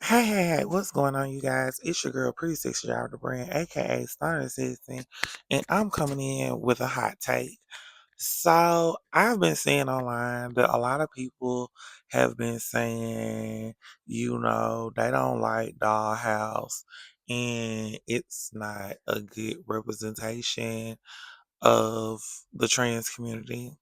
Hey, what's going on, you guys? It's your girl, Pretty Sexy Driver the Brand, aka Starter Assistant, and I'm coming in with a hot take. So, I've been seeing online that a lot of people have been saying, they don't like Dollhouse, and it's not a good representation of the trans community.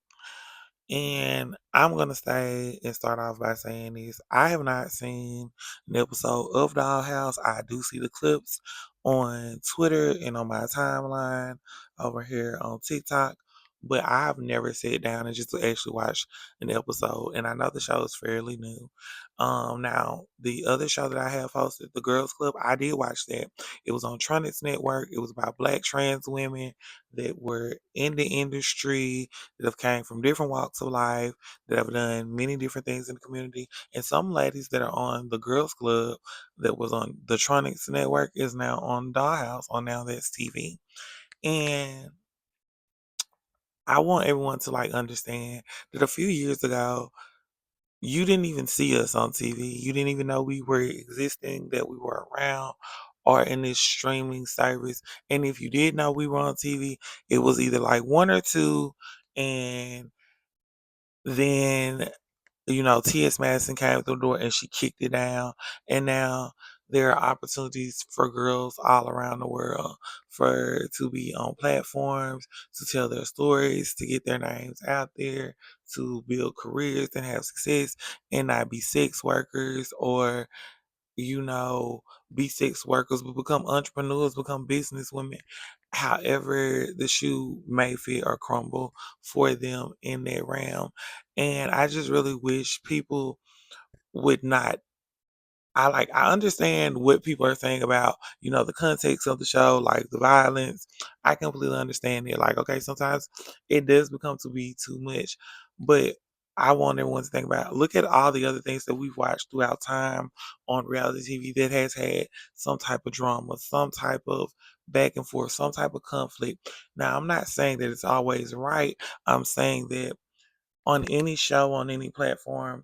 And I'm gonna say and start off by saying this. I have not seen an episode of Dollhouse. I do see the clips on Twitter and on my timeline over here on TikTok, but I've never sat down and just to actually watch an episode. And I know the show is fairly new. Now the other show that I have hosted, The Girls Club, I did watch that. It was on Tronics Network. It was about black trans women that were in the industry that have came from different walks of life, that have done many different things in the community. And some ladies that are on the Girls Club that was on the Tronics Network is now on Dollhouse on Now That's TV. And I want everyone to understand that a few years ago, you didn't even see us on TV. You didn't even know we were existing, that we were around or in this streaming service. And if you did know we were on TV, it was either like one or two, and then T.S. Madison came through the door and she kicked it down. And now there are opportunities for girls all around the world for to be on platforms, to tell their stories, to get their names out there, to build careers and have success and not be sex workers or you know, be sex workers, but become entrepreneurs, become business women, however the shoe may fit or crumble for them in that realm. And I just really wish people would not I understand what people are saying about, the context of the show, like the violence. I completely understand it. Like, okay, sometimes it does become to be too much. But I want everyone to think about look at all the other things that we've watched throughout time on reality TV that has had some type of drama, some type of back and forth, some type of conflict. Now, I'm not saying that it's always right. I'm saying that on any show, on any platform,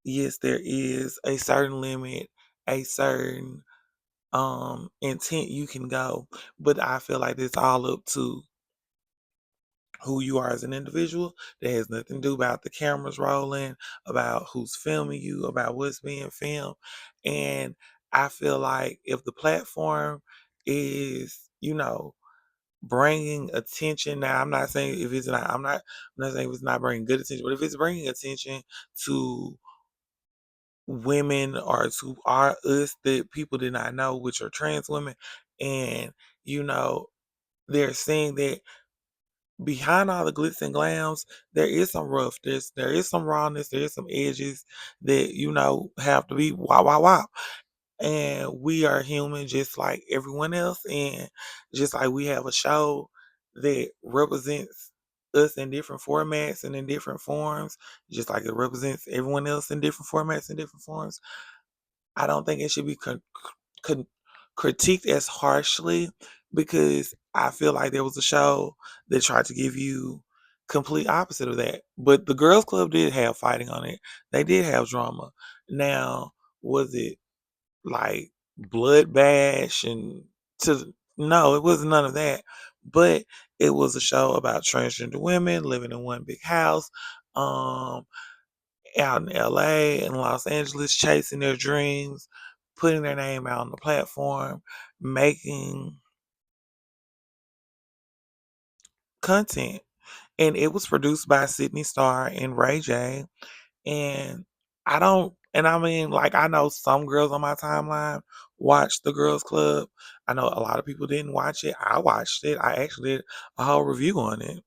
yes, there is a certain limit, a certain intent you can go. But I feel like it's all up to who you are as an individual. That has nothing to do about the cameras rolling, about who's filming you, about what's being filmed. And I feel like if the platform is, bringing attention. Now, I'm not saying if it's not. I'm not saying if it's not bringing good attention, but if it's bringing attention to women or to our us that people did not know, which are trans women, and you know they're saying that behind all the glitz and glams, there is some roughness, there is some rawness, there is some edges that have to be wow wow wow. And we are human just like everyone else, and just like we have a show that represents us in different formats and in different forms, just like it represents everyone else in different formats and different forms. I don't think it should be con- critiqued as harshly, because I feel like there was a show that tried to give you complete opposite of that. But the Girls Club did have fighting on it. They did have drama. Now, was it like blood bash and to no, it wasn't none of that. But it was a show about transgender women living in one big house, um, out in LA and Los Angeles, chasing their dreams, putting their name out on the platform, making content. And it was produced by Sydney Starr and Ray J. And I mean, like, I know some girls on my timeline watched the Girls Club. I know a lot of people didn't watch it. I watched it. I actually did a whole review on it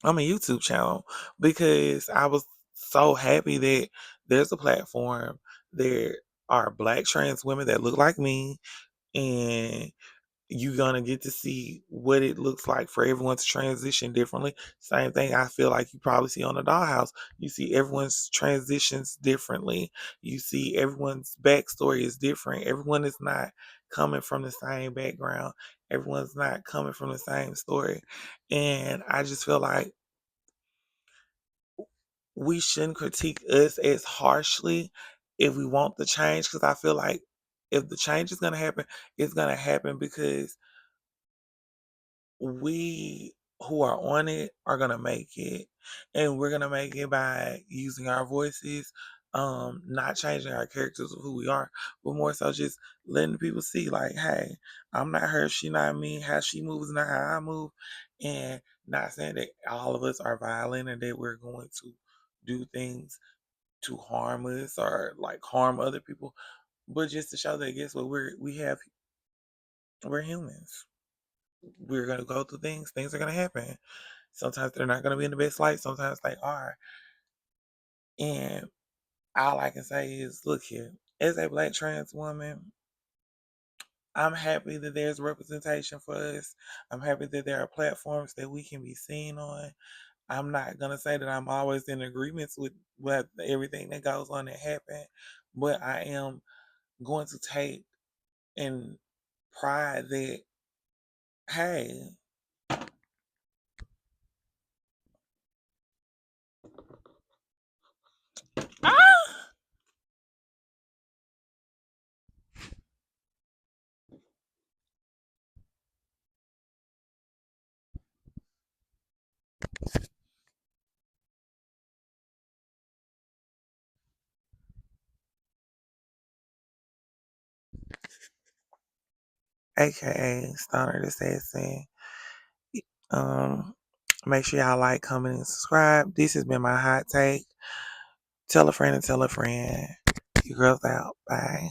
on my YouTube channel because I was so happy that there's a platform. There are black trans women that look like me, and you're gonna get to see what it looks like for everyone to transition differently. Same thing I feel like you probably see on the Dollhouse. You see everyone's transitions differently. You see everyone's backstory is different. Everyone is not coming from the same background. Everyone's not coming from the same story. And I just feel like we shouldn't critique us as harshly if we want the change, because I feel like if the change is gonna happen, it's gonna happen because we who are on it are gonna make it, and we're gonna make it by using our voices, not changing our characters of who we are, but more so just letting people see, like, hey, I'm not her, she not me, how she moves is not how I move, and not saying that all of us are violent and that we're going to do things to harm us or like harm other people, but just to show that guess what, we're humans. We're gonna go through things. Things are gonna happen. Sometimes they're not gonna be in the best light. Sometimes they are. And all I can say is, look here. As a black trans woman, I'm happy that there's representation for us. I'm happy that there are platforms that we can be seen on. I'm not gonna say that I'm always in agreements with everything that goes on that happen, but I am going to take in pride that hey, ah, aka Stoner the Assassin. Um, Make sure y'all like, comment, and subscribe. This has been my hot take. Tell a friend and tell a friend. You girls out. Bye.